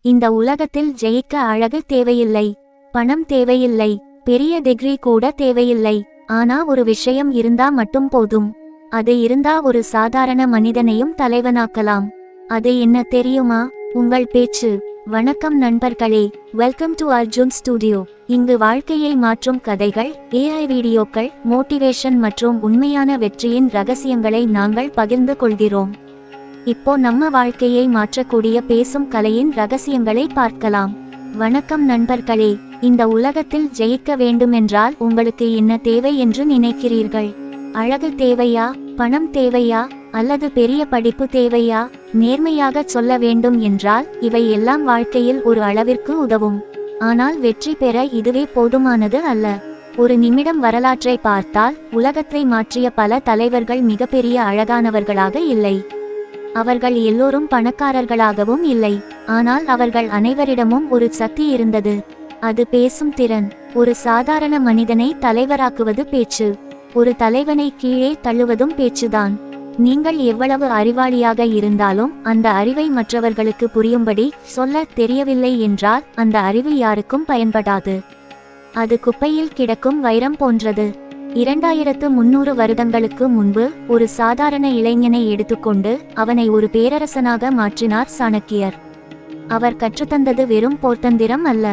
இந்த உலகத்தில் ஜெயிக்க அழகு தேவையில்லை, பணம் தேவையில்லை, பெரிய டிகிரி கூட தேவையில்லை. ஆனா ஒரு விஷயம் இருந்தா மட்டும் போதும். அது இருந்தா ஒரு சாதாரண மனிதனையும் தலைவனாக்கலாம். அது என்ன தெரியுமா? உங்கள் பேச்சு. வணக்கம் நண்பர்களே, வெல்கம் டு அர்ஜுன் ஸ்டுடியோ. இங்கு வாழ்க்கையை மாற்றும் கதைகள், AI வீடியோக்கள், மோட்டிவேஷன் மற்றும் உண்மையான வெற்றியின் ரகசியங்களை நாங்கள் பகிர்ந்து கொள்கிறோம். இப்போ நம்ம வாழ்க்கையை மாற்றக்கூடிய பேசும் கலையின் ரகசியங்களை பார்க்கலாம். வணக்கம் நண்பர்களே, இந்த உலகத்தில் ஜெயிக்க வேண்டுமென்றால் உங்களுக்கு என்ன தேவை என்று நினைக்கிறீர்கள்? அழகு தேவையா, பணம் தேவையா, அல்லது பெரிய படிப்பு தேவையா? நேர்மையாக சொல்ல வேண்டும் என்றால் இவை எல்லாம் வாழ்க்கையில் ஒரு அளவிற்கு உதவும். ஆனால் வெற்றி பெற இதுவே போதுமானது அல்ல. ஒரு நிமிடம் வரலாற்றை பார்த்தால் உலகத்தை மாற்றிய பல தலைவர்கள் மிகப்பெரிய அழகானவர்களாக இல்லை. அவர்கள் எல்லோரும் பணக்காரர்களாகவும் இல்லை. ஆனால் அவர்கள் அனைவரிடமும் ஒரு சக்தி இருந்தது. அது பேசும் திறன். ஒரு சாதாரண மனிதனை தலைவராக்குவது பேச்சு. ஒரு தலைவனை கீழே தள்ளுவதும் பேச்சுதான். நீங்கள் எவ்வளவு அறிவாளியாக இருந்தாலும் அந்த அறிவை மற்றவர்களுக்கு புரியும்படி சொல்ல தெரியவில்லை என்றால் அந்த அறிவு யாருக்கும் பயன்படாது. அது குப்பையில் கிடக்கும் வைரம் போன்றது. 2300 வருடங்களுக்கு முன்பு ஒரு சாதாரண இளைஞனை எடுத்துக்கொண்டு அவனை ஒரு பேரரசனாக மாற்றினார் சாணக்கியர். அவர் கற்றுத்தந்தது வெறும் போர்த்தந்திரம் அல்ல.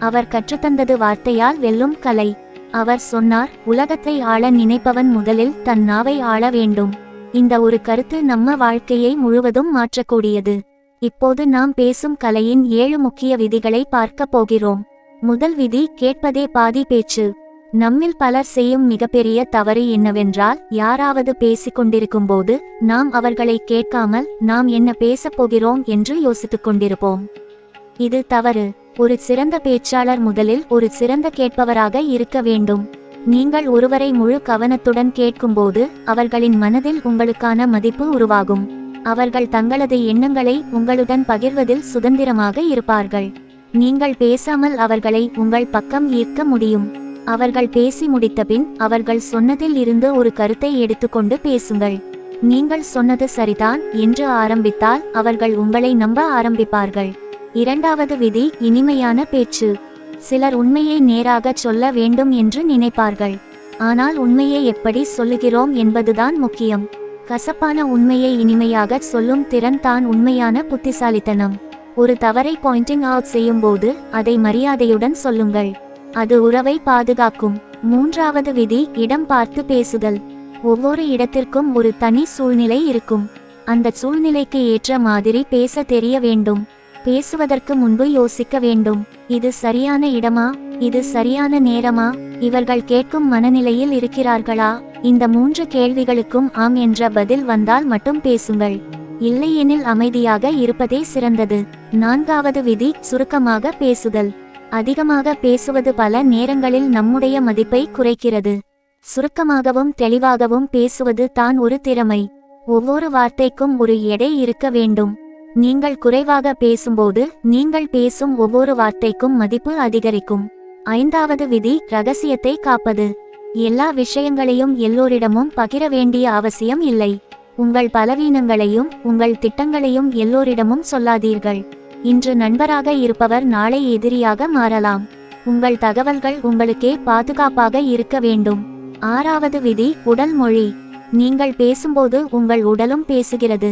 அவர் கற்றுத்தந்தது வார்த்தையால் வெல்லும் கலை. அவர் சொன்னார், உலகத்தை ஆள நினைப்பவன் முதலில் தன் நாவை ஆள வேண்டும். இந்த ஒரு கருத்து நம்ம வாழ்க்கையை முழுவதும் மாற்றக்கூடியது. இப்போது நாம் பேசும் கலையின் 7 முக்கிய விதிகளை பார்க்க போகிறோம். முதல் விதி, கேட்பதே பாதி பேச்சு. நம்மில் பலர் செய்யும் மிகப்பெரிய தவறு என்னவென்றால், யாராவது பேசிக்கொண்டிருக்கும் போது நாம் அவர்களை கேட்காமல் நாம் என்ன பேசப் போகிறோம் என்று யோசித்துக் கொண்டிருப்போம். இது தவறு. ஒரு சிறந்த பேச்சாளர் முதலில் ஒரு சிறந்த கேட்பவராக இருக்க வேண்டும். நீங்கள் ஒருவரை முழு கவனத்துடன் கேட்கும்போது அவர்களின் மனதில் உங்களுக்கான மதிப்பு உருவாகும். அவர்கள் தங்களது எண்ணங்களை உங்களுடன் பகிர்வதில் சுதந்திரமாக இருப்பார்கள். நீங்கள் பேசாமல் அவர்களை உங்கள் பக்கம் ஈர்க்க முடியும். அவர்கள் பேசி முடித்தபின் அவர்கள் சொன்னதில் இருந்து ஒரு கருத்தை எடுத்துக்கொண்டு பேசுங்கள். நீங்கள் சொன்னது சரிதான் என்று ஆரம்பித்தால் அவர்கள் உங்களை நம்ப ஆரம்பிப்பார்கள். இரண்டாவது விதி, இனிமையான பேச்சு. சிலர் உண்மையை நேராக சொல்ல வேண்டும் என்று நினைப்பார்கள். ஆனால் உண்மையை எப்படி சொல்லுகிறோம் என்பதுதான் முக்கியம். கசப்பான உண்மையை இனிமையாக சொல்லும் திறன் தான் உண்மையான புத்திசாலித்தனம். ஒரு தவறை பாயிண்டிங் அவுட் செய்யும் போது அதை மரியாதையுடன் சொல்லுங்கள். அது உறவை பாதுகாக்கும். மூன்றாவது விதி, இடம் பார்த்து பேசுதல். ஒவ்வொரு இடத்திற்கும் ஒரு தனி சூழ்நிலை இருக்கும். அந்த சூழ்நிலைக்கு ஏற்ற மாதிரி பேச தெரிய வேண்டும். பேசுவதற்கு முன்பு யோசிக்க வேண்டும். இது சரியான இடமா? இது சரியான நேரமா? இவர்கள் கேட்கும் மனநிலையில் இருக்கிறார்களா? இந்த 3 கேள்விகளுக்கும் ஆம் என்ற பதில் வந்தால் மட்டும் பேசுங்கள். இல்லையெனில் அமைதியாக இருப்பதே சிறந்தது. நான்காவது விதி, சுருக்கமாக பேசுதல். அதிகமாக பேசுவது பல நேரங்களில் நம்முடைய மதிப்பை குறைக்கிறது. சுருக்கமாகவும் தெளிவாகவும் பேசுவது தான் ஒரு திறமை. ஒவ்வொரு வார்த்தைக்கும் ஒரு எடை இருக்க வேண்டும். நீங்கள் குறைவாக பேசும்போது நீங்கள் பேசும் ஒவ்வொரு வார்த்தைக்கும் மதிப்பு அதிகரிக்கும். ஐந்தாவது விதி, ரகசியத்தை காப்பது. எல்லா விஷயங்களையும் எல்லோரிடமும் பகிர வேண்டிய அவசியம் இல்லை. உங்கள் பலவீனங்களையும் உங்கள் திட்டங்களையும் எல்லோரிடமும் சொல்லாதீர்கள். இன்று நண்பராக இருப்பவர் நாளை எதிரியாக மாறலாம். உங்கள் தகவல்கள் உங்களுக்கே பாதுகாப்பாக இருக்க வேண்டும். ஆறாவது விதி, உடல் மொழி. நீங்கள் பேசும்போது உங்கள் உடலும் பேசுகிறது.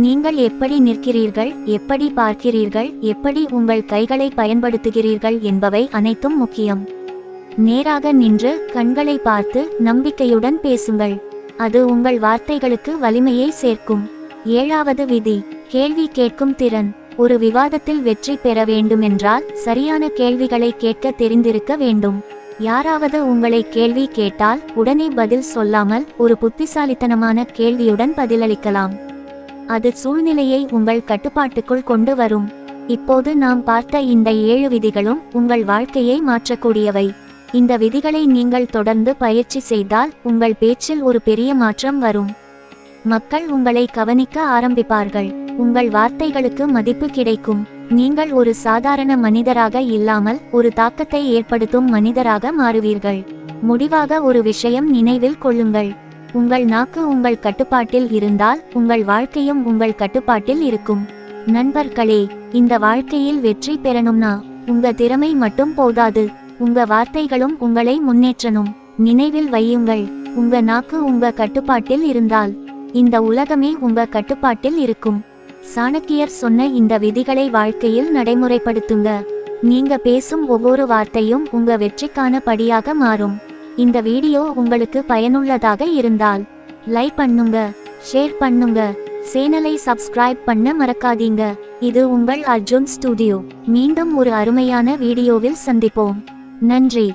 நீங்கள் எப்படி நிற்கிறீர்கள், எப்படி பார்க்கிறீர்கள், எப்படி உங்கள் கைகளை பயன்படுத்துகிறீர்கள் என்பவை அனைத்தும் முக்கியம். நேராக நின்று கண்களை பார்த்து நம்பிக்கையுடன் பேசுங்கள். அது உங்கள் வார்த்தைகளுக்கு வலிமையை சேர்க்கும். ஏழாவது விதி, கேள்வி கேட்கும் திறன். ஒரு விவாதத்தில் வெற்றி பெற வேண்டுமென்றால் சரியான கேள்விகளை கேட்க தெரிந்திருக்க வேண்டும். யாராவது உங்களை கேள்வி கேட்டால் உடனே பதில் சொல்லாமல் ஒரு புத்திசாலித்தனமான கேள்வியுடன் பதிலளிக்கலாம். அது சூழ்நிலையை உங்கள் கட்டுப்பாட்டுக்குள் கொண்டு வரும். இப்போது நாம் பார்த்த இந்த 7 விதிகளும் உங்கள் வாழ்க்கையை மாற்றக்கூடியவை. இந்த விதிகளை நீங்கள் தொடர்ந்து பயிற்சி செய்தால் உங்கள் பேச்சில் ஒரு பெரிய மாற்றம் வரும். மக்கள் உங்களை கவனிக்க ஆரம்பிப்பார்கள். உங்கள் வார்த்தைகளுக்கு மதிப்பு கிடைக்கும். நீங்கள் ஒரு சாதாரண மனிதராக இல்லாமல் ஒரு தாக்கத்தை ஏற்படுத்தும் மனிதராக மாறுவீர்கள். முடிவாக ஒரு விஷயம் நினைவில் கொள்ளுங்கள். உங்கள் நாக்கு உங்கள் கட்டுப்பாட்டில் இருந்தால் உங்கள் வாழ்க்கையும் உங்கள் கட்டுப்பாட்டில் இருக்கும். நண்பர்களே, இந்த வாழ்க்கையில் வெற்றி பெறணும்னா உங்க திறமை மட்டும் போதாது, உங்க வார்த்தைகளும் உங்களை முன்னேற்றணும். நினைவில் வையுங்கள், உங்க நாக்கு உங்க கட்டுப்பாட்டில் இருந்தால் இந்த உலகமே உங்க கட்டுப்பாட்டில் இருக்கும். சாணக்கியர் சொன்ன இந்த விதிகளை வாழ்க்கையில் நடைமுறைப்படுத்துங்க. நீங்க பேசும் ஒவ்வொரு வார்த்தையும் உங்க வெற்றிக்கான படியாக மாறும். இந்த வீடியோ உங்களுக்கு பயனுள்ளதாக இருந்தால் லைக் பண்ணுங்க, ஷேர் பண்ணுங்க, சேனலை சப்ஸ்கிரைப் பண்ண மறக்காதீங்க. இது உங்கள் அர்ஜுன் ஸ்டுடியோ. மீண்டும் ஒரு அருமையான வீடியோவில் சந்திப்போம். நன்றி.